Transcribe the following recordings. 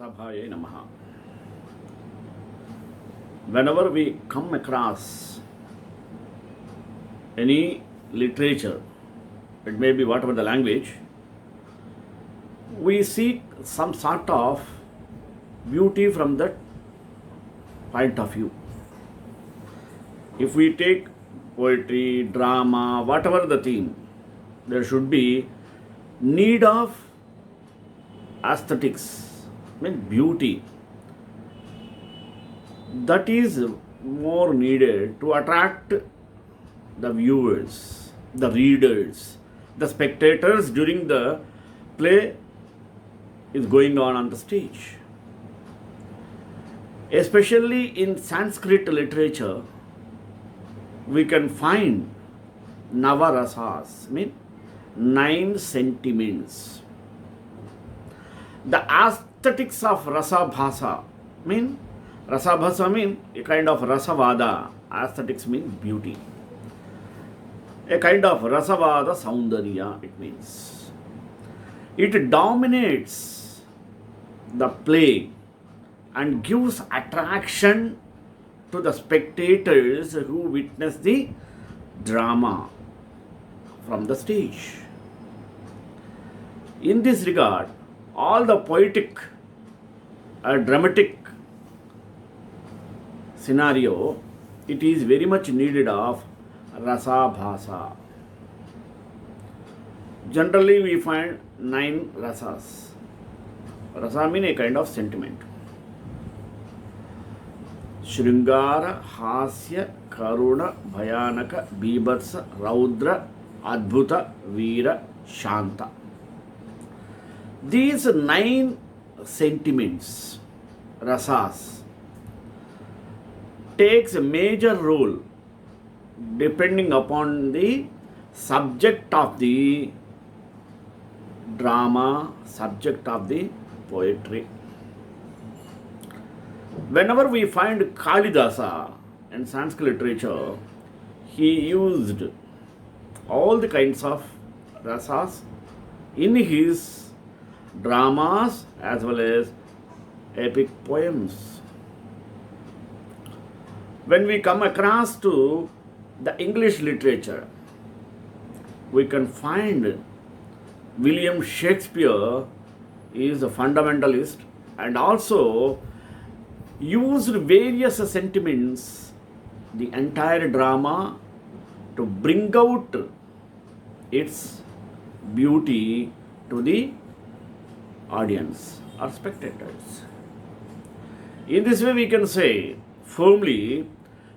Rasaabhaya Namaha. Whenever we come across any literature, it may be whatever the language, we seek some sort of beauty from that point of view. If we take poetry, drama, whatever the theme, there should be need of aesthetics, beauty. That is more needed to attract the viewers, the readers, the spectators during the play is going on the stage. Especially in Sanskrit literature, we can find Navarasas, 9 sentiments. The aesthetics of Rasaabhasa Rasaabhasa means a kind of Rasavada. Aesthetics means beauty. A kind of Rasavada Saundarya, it means. It dominates the play and gives attraction to the spectators who witness the drama from the stage. In this regard, all the poetic dramatic scenario, it is very much needed of Rasaabhasa. Generally, we find 9 rasas. Rasa means a kind of sentiment. Shringara, Hasya, Karuna, Bhayanaka, Bibhatsa, Raudra, Adbhuta, Veera, Shanta. These 9 sentiments, rasas, takes a major role depending upon the subject of the drama, subject of the poetry. Whenever we find Kalidasa in Sanskrit literature, he used all the kinds of rasas in his dramas as well as epic poems. When we come across to the English literature, we can find William Shakespeare is a fundamentalist and also used various sentiments, the entire drama, to bring out its beauty to the audience or spectators. In this way, we can say firmly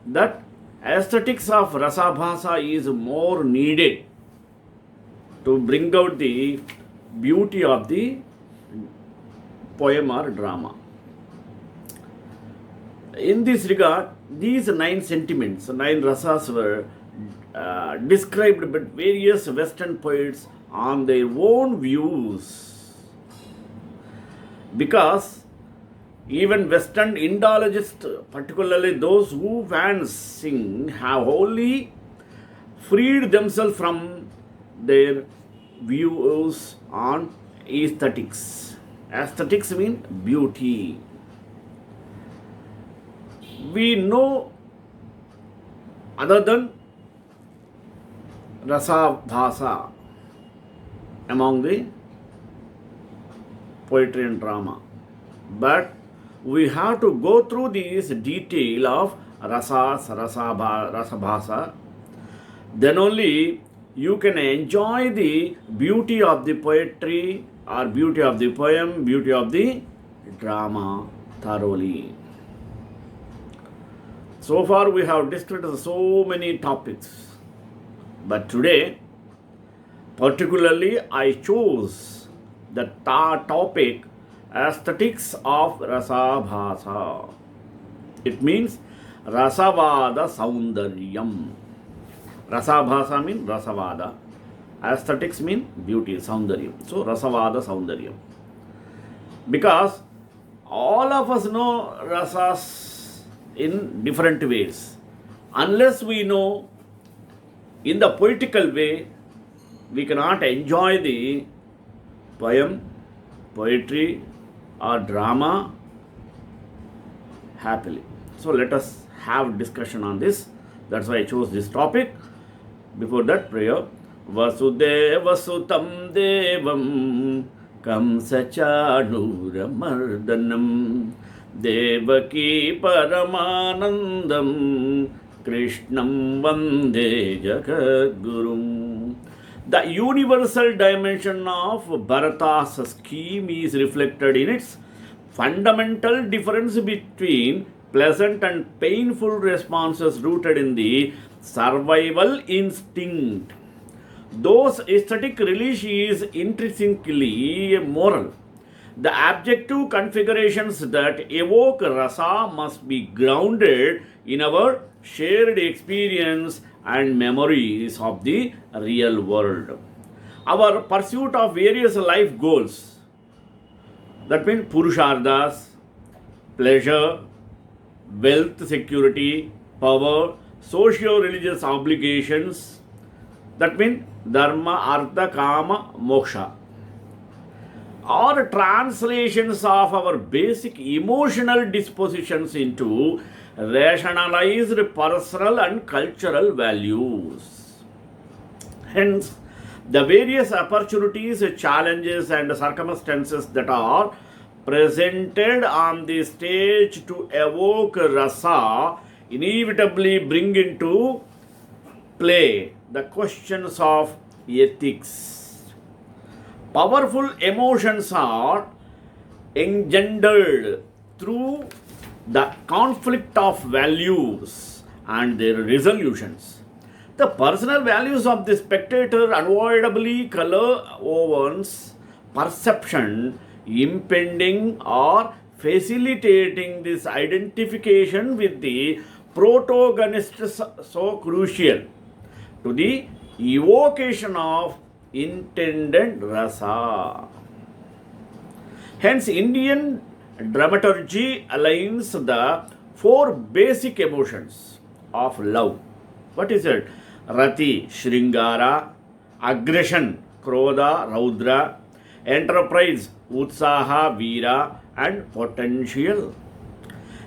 that aesthetics of Rasaabhasa is more needed to bring out the beauty of the poem or drama. In this regard, these 9 sentiments, 9 rasas were described by various Western poets on their own views. Because even Western Indologists, particularly those who fans sing, have wholly freed themselves from their views on aesthetics. Aesthetics means beauty. We know other than Rasaabhasa among the poetry and drama. But we have to go through this detail of Rasaabhasa. Then only you can enjoy the beauty of the poetry or beauty of the poem, beauty of the drama thoroughly. So far we have discussed so many topics. But today, particularly I chose the topic aesthetics of Rasaabhasa. It means Rasavada Saundaryam. Rasaabhasa means Rasavada. Aesthetics means beauty, Saundaryam. So Rasavada Saundaryam. Because all of us know rasas in different ways. Unless we know in the poetical way, we cannot enjoy the poem, poetry, or drama happily. So let us have discussion on this. That's why I chose this topic. Before that, prayer. Vasudeva Sutam Devam Kamsachanura Mardanam Devaki Paramanandam Krishnam Vande Jagadgurum. The universal dimension of Bharata's scheme is reflected in its fundamental difference between pleasant and painful responses rooted in the survival instinct. Those aesthetic relish is intrinsically moral. The objective configurations that evoke rasa must be grounded in our shared experience and memories of the real world. Our pursuit of various life goals, that means purusharthas, pleasure, wealth, security, power, socio-religious obligations, that means dharma, artha, kama, moksha, are translations of our basic emotional dispositions into rationalized personal and cultural values. Hence, the various opportunities, challenges, and circumstances that are presented on the stage to evoke rasa inevitably bring into play the questions of ethics. Powerful emotions are engendered through the conflict of values and their resolutions. The personal values of the spectator unavoidably color one's perception, impeding or facilitating this identification with the protagonist so crucial to the evocation of intended rasa. Hence, Indian dramaturgy aligns the four basic emotions of love. What is it? Rati, Shringara, aggression, Krodha, Raudra, enterprise, Utsaha, Veera, and potential.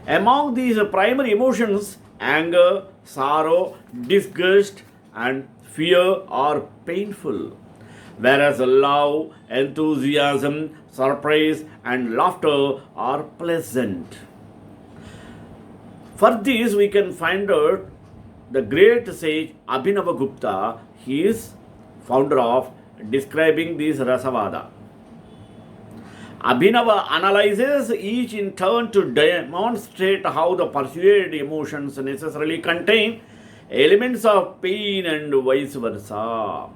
Among these primary emotions, anger, sorrow, disgust, and fear are painful, whereas love, enthusiasm, surprise, and laughter are pleasant. For this, we can find out the great sage Abhinavagupta. He is founder of describing this Rasavada. Abhinava analyzes each in turn to demonstrate how the pursued emotions necessarily contain elements of pain and vice versa.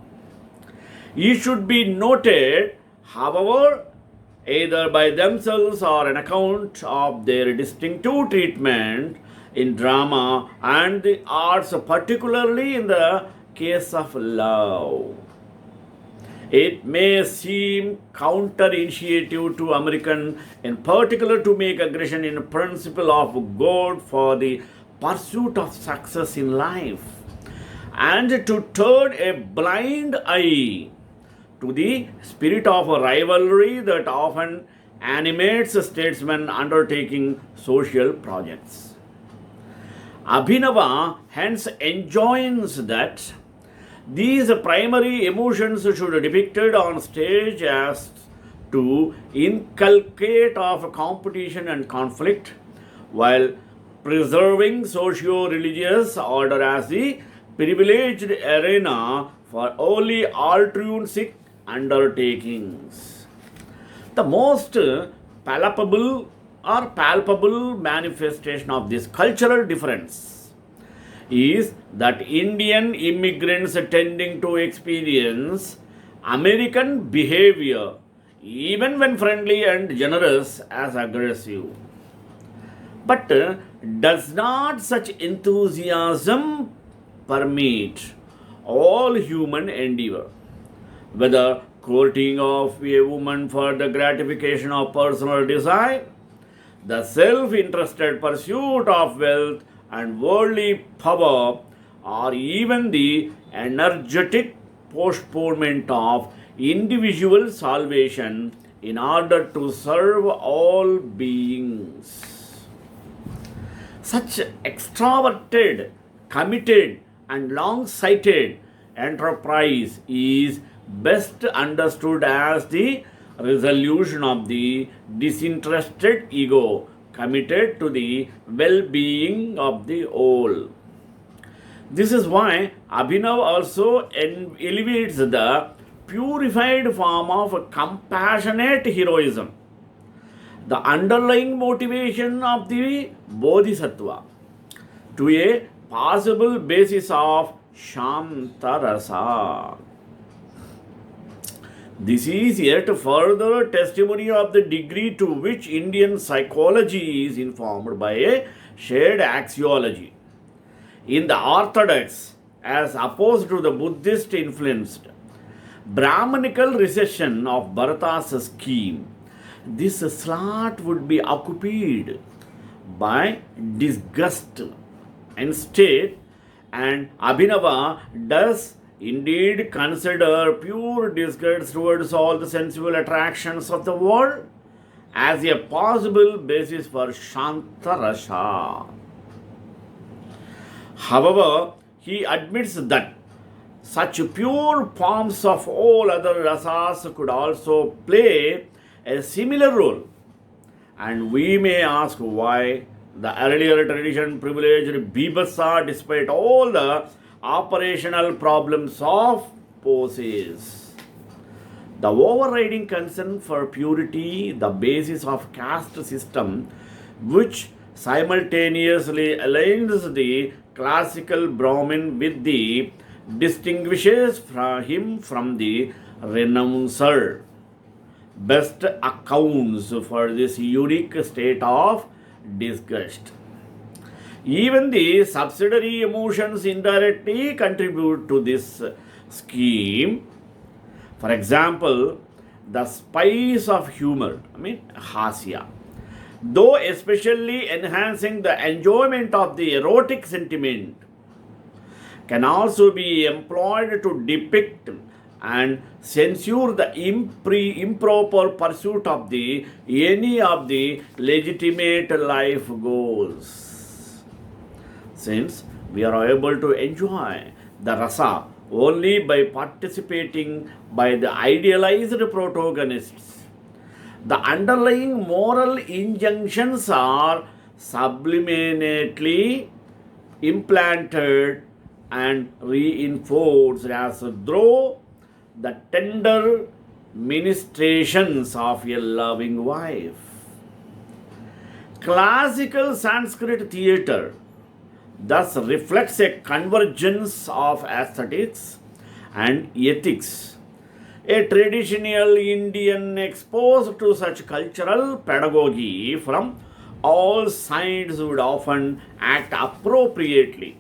It should be noted, however, either by themselves or an account of their distinctive treatment in drama and the arts, particularly in the case of love. It may seem counterintuitive to American, in particular, to make aggression in principle of good for the pursuit of success in life, and to turn a blind eye to the spirit of rivalry that often animates statesmen undertaking social projects. Abhinava hence enjoins that these primary emotions should be depicted on stage as to inculcate of competition and conflict, while preserving socio-religious order as the privileged arena for only altruistic undertakings. The most palpable manifestation of this cultural difference is that Indian immigrants tending to experience American behavior, even when friendly and generous, as aggressive. But does not such enthusiasm permeate all human endeavor, whether courting of a woman for the gratification of personal desire, the self-interested pursuit of wealth and worldly power, or even the energetic postponement of individual salvation in order to serve all beings. Such extroverted, committed, and long sighted enterprise is best understood as the resolution of the disinterested ego committed to the well being of the whole. This is why Abhinav also elevates the purified form of compassionate heroism, the underlying motivation of the Bodhisattva, to a possible basis of Shantarasa. This is yet further testimony of the degree to which Indian psychology is informed by a shared axiology. In the orthodox, as opposed to the Buddhist influenced Brahmanical recession of Bharata's scheme, this slot would be occupied by disgust instead, and Abhinava does indeed consider pure disgust towards all the sensual attractions of the world as a possible basis for Shantarasa. However, he admits that such pure forms of all other rasas could also play a similar role, and we may ask why the earlier tradition privileged Bibhasa despite all the operational problems of poses. The overriding concern for purity, the basis of caste system, which simultaneously aligns the classical Brahmin with the distinguishes him from the renouncer, best accounts for this unique state of disgust. Even the subsidiary emotions indirectly contribute to this scheme. For example, the spice of humor, hasya, though especially enhancing the enjoyment of the erotic sentiment, can also be employed to depict and censure the improper pursuit of any of the legitimate life goals. Since we are able to enjoy the rasa only by participating by the idealized protagonists, the underlying moral injunctions are subliminally implanted and reinforced as though the tender ministrations of a loving wife. Classical Sanskrit theatre thus reflects a convergence of aesthetics and ethics. A traditional Indian exposed to such cultural pedagogy from all sides would often act appropriately,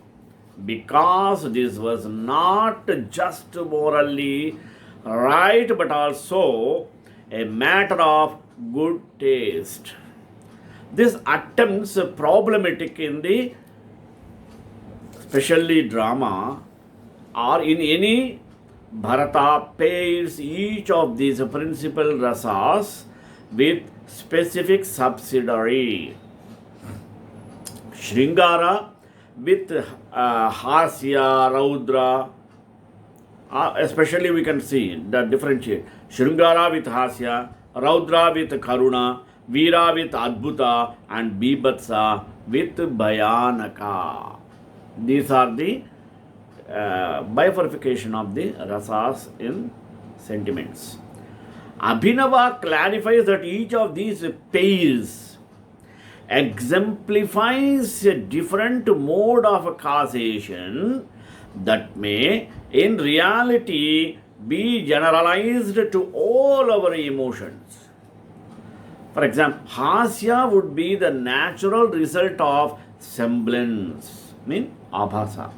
because this was not just morally right but also a matter of good taste. This attempts problematic in the especially drama or in any Bharata pairs each of these principal rasas with specific subsidiary. Shringara with Hasya, Raudra, especially we can see the differentiate. Shringara with Hasya, Raudra with Karuna, Veera with Adbhuta, and Bibhatsa with Bhayanaka. These are the bifurcation of the rasas in sentiments. Abhinava clarifies that each of these pairs exemplifies a different mode of causation that may in reality be generalized to all our emotions. For example, hasya would be the natural result of semblance, abhasa,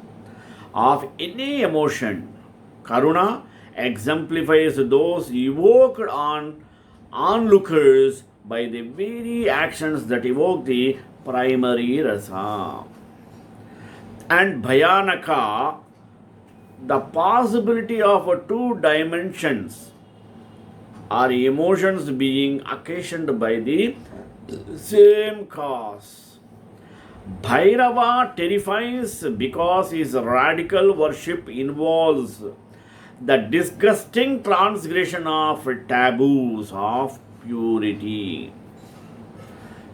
of any emotion. Karuna exemplifies those evoked on onlookers by the very actions that evoke the primary rasa. And Bhayanaka, the possibility of two dimensions are emotions being occasioned by the same cause. Bhairava terrifies because his radical worship involves the disgusting transgression of taboos of purity.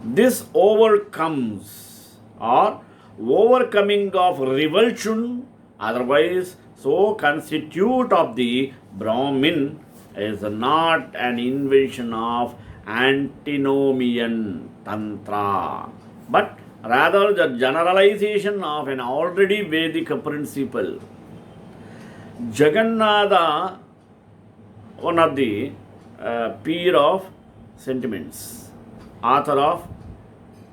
This overcomes or overcoming of revulsion, otherwise so constitute of the Brahmin, is not an invention of antinomian tantra, but rather the generalization of an already Vedic principle. Jagannatha, one of the peer of sentiments, author of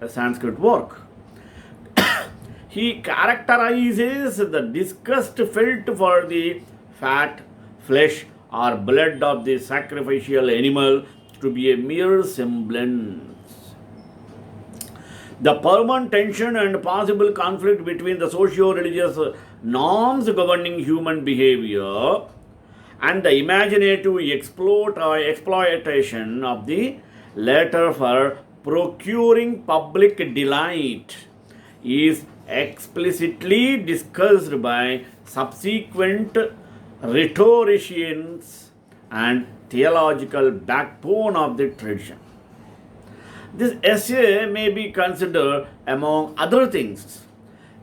a Sanskrit work, he characterizes the disgust felt for the fat, flesh, or blood of the sacrificial animal to be a mere semblance. The permanent tension and possible conflict between the socio-religious norms governing human behavior and the imaginative exploitation of the latter for procuring public delight is explicitly discussed by subsequent rhetoricians and theological backbone of the tradition. This essay may be considered, among other things,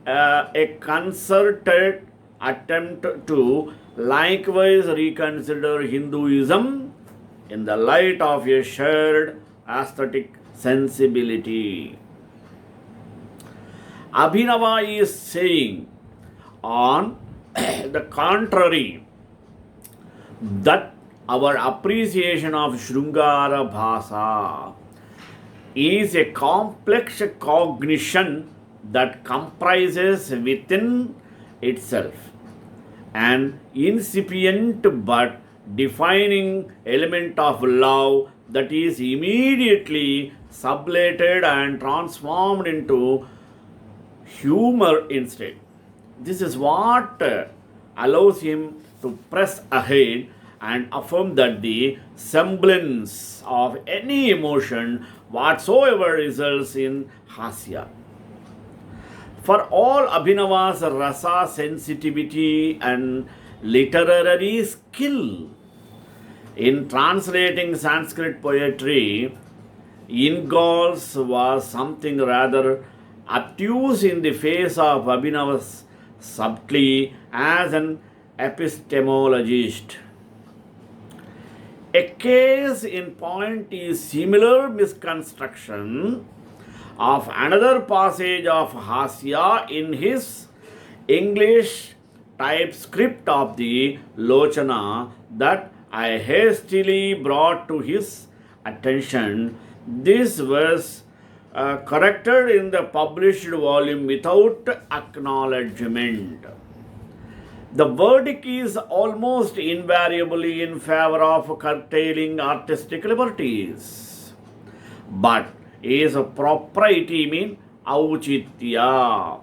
a concerted attempt to likewise reconsider Hinduism in the light of a shared aesthetic sensibility. Abhinava is saying, on the contrary, that our appreciation of Shrungara Bhasa is a complex cognition that comprises within itself an incipient but defining element of love that is immediately sublated and transformed into humor instead. This is what allows him to press ahead and affirm that the semblance of any emotion whatsoever results in hasya. For all Abhinava's rasa sensitivity and literary skill in translating Sanskrit poetry, Ingol's was something rather obtuse in the face of Abhinava's subtlety as an epistemologist. A case in point is similar misconstruction of another passage of Hasya in his English typescript of the Lochana that I hastily brought to his attention. This was corrected in the published volume without acknowledgement. The verdict is almost invariably in favor of curtailing artistic liberties. But is a propriety mean auchitya,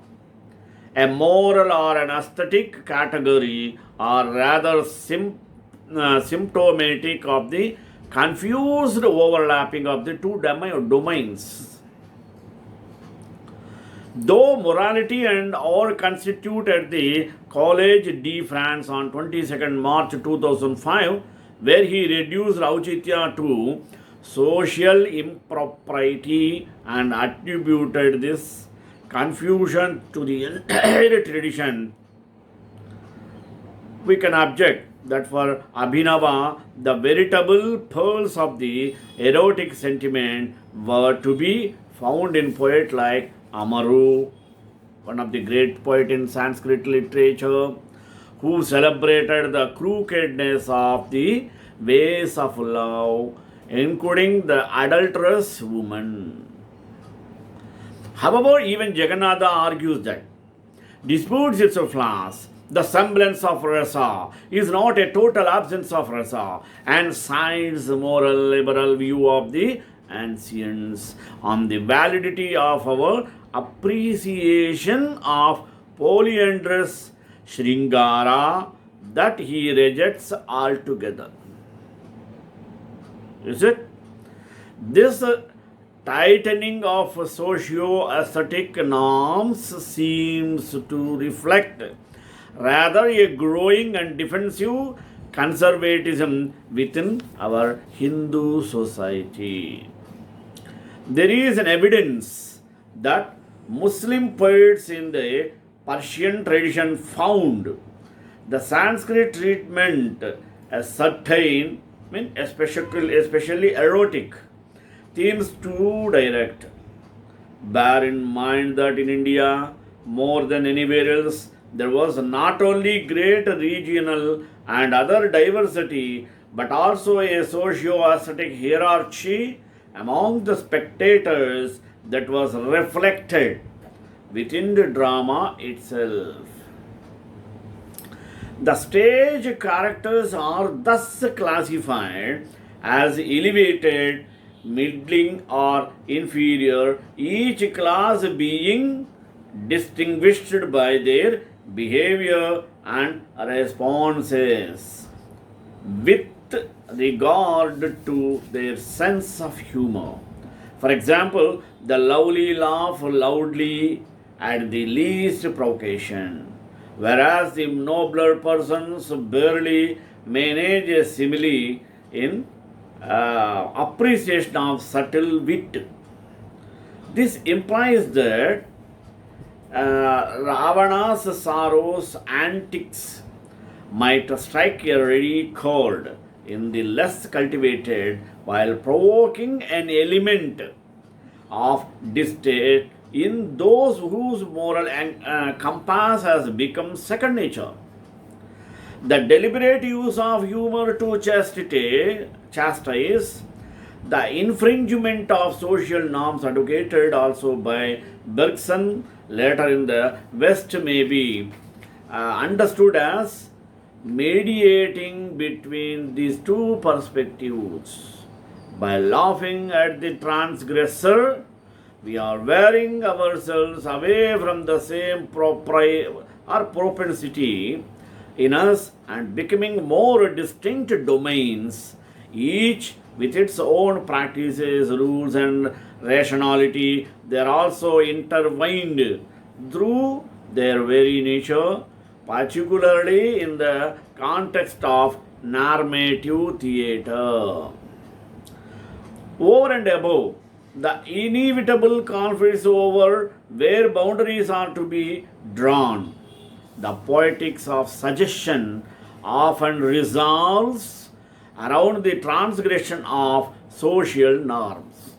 a moral or an aesthetic category, or rather symptomatic of the confused overlapping of the two domains. Though morality and or constitute at the Collège de France on 22nd March 2005, where he reduced Auchitya to social impropriety and attributed this confusion to the entire tradition, we can object that for Abhinava, the veritable pearls of the erotic sentiment were to be found in poets like Amaru, one of the great poets in Sanskrit literature, who celebrated the crookedness of the ways of love, including the adulterous woman. However, even Jagannatha argues that, disputes its flaws, the semblance of rasa is not a total absence of rasa, and cites the moral liberal view of the ancients on the validity of our appreciation of polyandrous Shringara that he rejects altogether. Is it? This tightening of socio-aesthetic norms seems to reflect rather a growing and defensive conservatism within our Hindu society. There is an evidence that Muslim poets in the Persian tradition found the Sanskrit treatment as certain, especially erotic themes too direct. Bear in mind that in India, more than anywhere else, there was not only great regional and other diversity, but also a socio-aesthetic hierarchy among the spectators that was reflected within the drama itself. The stage characters are thus classified as elevated, middling, or inferior, each class being distinguished by their behavior and responses with regard to their sense of humor. For example, the lovely laugh loudly at the least provocation, whereas the nobler persons barely manage a simile in appreciation of subtle wit. This implies that Ravana's sorrows antics might strike a ready chord in the less cultivated while provoking an element of distaste in those whose moral compass has become second nature. The deliberate use of humor to chastise the infringement of social norms advocated also by Bergson later in the West may be understood as mediating between these two perspectives. By laughing at the transgressor, we are wearing ourselves away from the same propensity in us and becoming more distinct domains, each with its own practices, rules, and rationality. They are also intertwined through their very nature, particularly in the context of normative theatre. Over and above the inevitable conflicts over where boundaries are to be drawn, the poetics of suggestion often resolves around the transgression of social norms.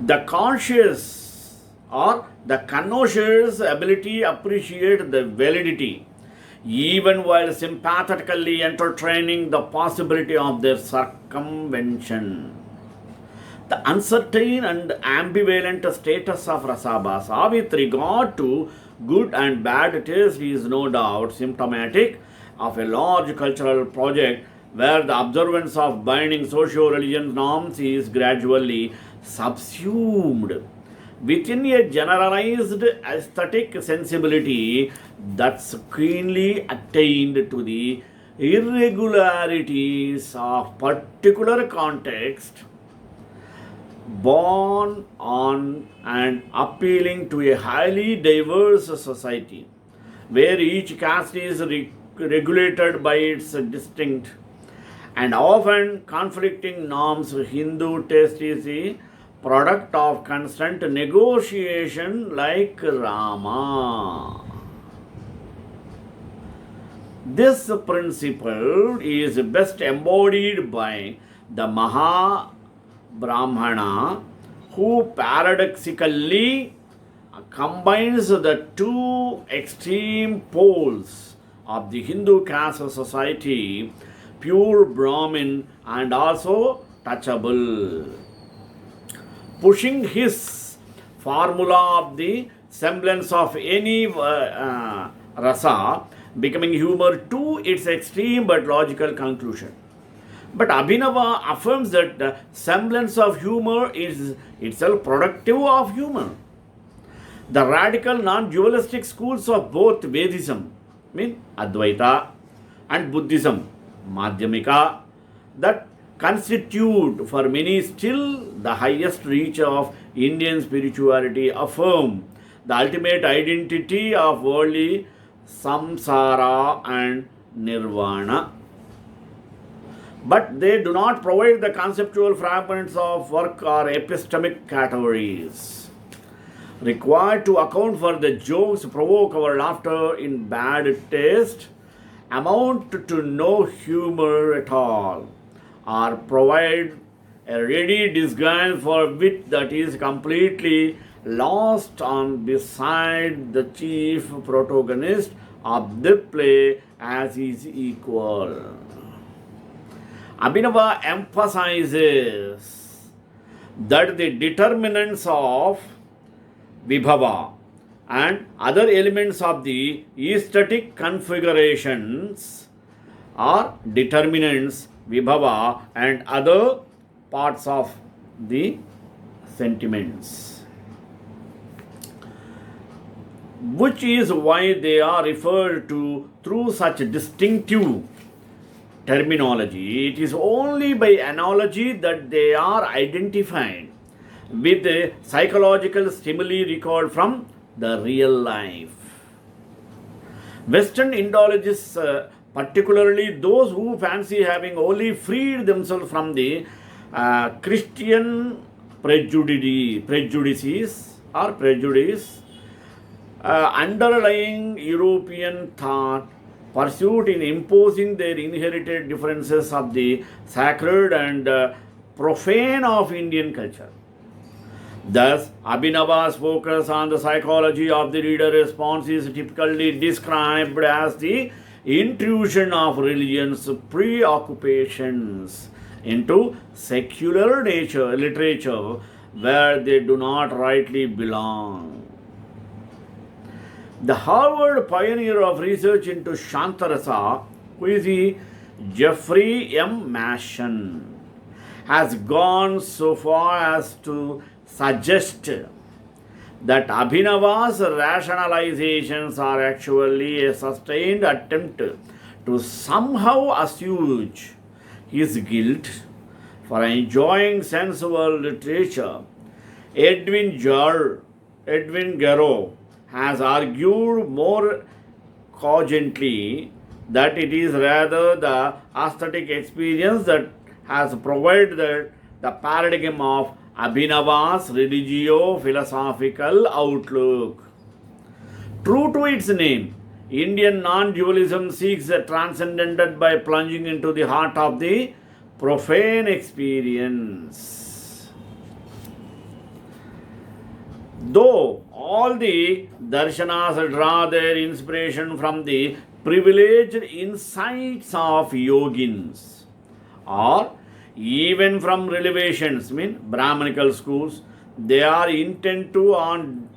The conscious or the connoisseur's ability to appreciate the validity, even while sympathetically entertaining the possibility of their circumvention. The uncertain and ambivalent status of Rasaabhasa with regard to good and bad taste is no doubt symptomatic of a large cultural project where the observance of binding socio-religious norms is gradually subsumed within a generalized aesthetic sensibility that's keenly attained to the irregularities of particular context, born on and appealing to a highly diverse society where each caste is regulated by its distinct and often conflicting norms. Hindu taste is a product of constant negotiation like Rama. This principle is best embodied by the Maha Brahmana, who paradoxically combines the two extreme poles of the Hindu caste society, pure Brahmin and also touchable, pushing his formula of the semblance of any rasa, becoming humor to its extreme but logical conclusion. But Abhinava affirms that the semblance of humor is itself productive of humor. The radical non-dualistic schools of both Vedism, Advaita, and Buddhism, Madhyamika, that constitute for many still the highest reach of Indian spirituality, affirm the ultimate identity of worldly samsara and nirvana. But they do not provide the conceptual fragments of work or epistemic categories required to account for the jokes provoke our laughter in bad taste, amount to no humor at all, or provide a ready disguise for wit that is completely lost on beside the chief protagonist of the play as his equal. Abhinava emphasizes that the determinants of vibhava and other elements of the aesthetic configurations are determinants vibhava and other parts of the sentiments, which is why they are referred to through such distinctive terminology. It is only by analogy that they are identified with the psychological stimuli recalled from the real life. Western Indologists, particularly those who fancy having only freed themselves from the Christian prejudices or prejudice underlying European thought, pursuit in imposing their inherited differences of the sacred and profane of Indian culture. Thus, Abhinava's focus on the psychology of the reader response is typically described as the intrusion of religion's preoccupations into secular literature where they do not rightly belong. The Harvard pioneer of research into Shantarasa, who is Jeffrey M. Masson, has gone so far as to suggest that Abhinava's rationalizations are actually a sustained attempt to somehow assuage his guilt for enjoying sensual literature. Edwin Garrow has argued more cogently that it is rather the aesthetic experience that has provided the paradigm of Abhinava's religio-philosophical outlook. True to its name, Indian non-dualism seeks the transcendental by plunging into the heart of the profane experience. Though all the darshanas draw their inspiration from the privileged insights of yogins, or even from revelations, Brahmanical schools, they are intent to on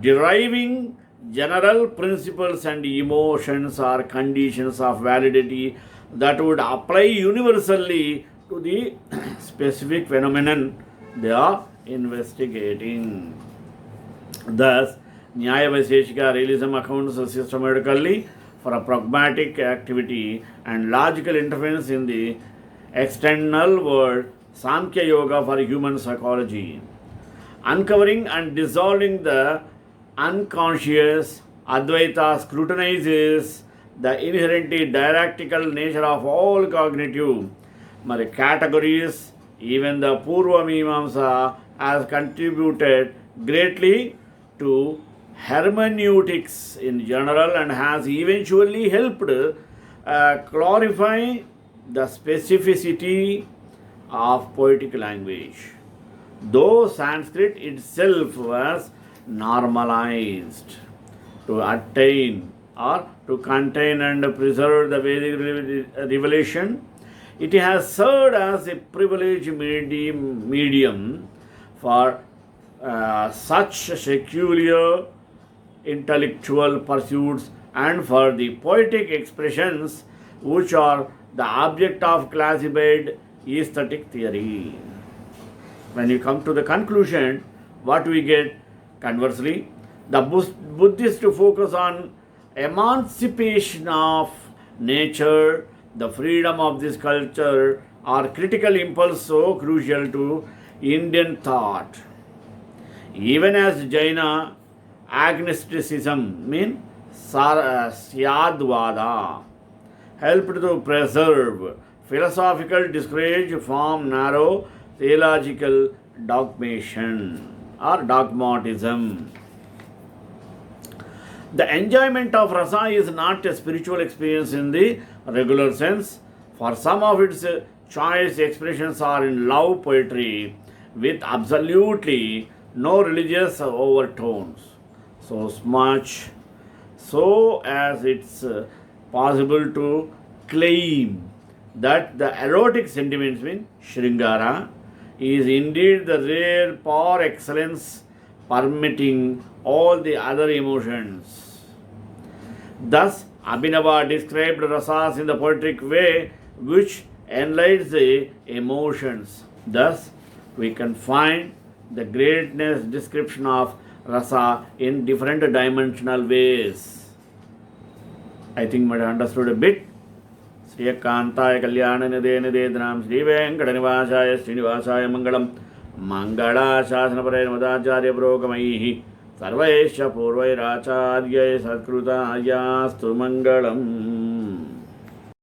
deriving general principles and emotions or conditions of validity that would apply universally to the specific phenomenon they are investigating. Thus, Nyaya Vaisheshika realism accounts systematically for a pragmatic activity and logical interference in the external world, Samkhya Yoga for human psychology. Uncovering and dissolving the unconscious, Advaita scrutinizes the inherently dialectical nature of all cognitive categories. Even the Purva Mimamsa has contributed greatly to hermeneutics in general and has eventually helped clarify the specificity of poetic language. Though Sanskrit itself was normalized to attain or to contain and preserve the Vedic revelation, it has served as a privileged medium for such secular intellectual pursuits and for the poetic expressions which are the object of classified aesthetic theory. When you come to the conclusion, what we get? Conversely, the Buddhists focus on emancipation of nature, the freedom of this culture or critical impulse so crucial to Indian thought. Even as Jaina agnosticism mean Syadvada helped to preserve philosophical discourage from narrow theological dogmatism or dogmatism. The enjoyment of rasa is not a spiritual experience in the regular sense. For some of its choice expressions are in love poetry with absolutely no religious overtones. So much so as it's possible to claim that the erotic sentiments mean Shringara is indeed the rare par excellence permitting all the other emotions. Thus, Abhinava described rasas in the poetic way which enlightens the emotions. Thus, we can find the greatness description of rasa in different dimensional ways. I think I understood a bit. श्रीयकान्ताय कल्याणनिधे निधेधनां श्रीवेङ्कटनिवासाय श्रीनिवासाय मङ्गलं मङ्गलाशासनपरे मदाचार्यपुरोगमैः सर्वैश्च पूर्वैराचार्यै सत्कृतायास्तु मङ्गलम्.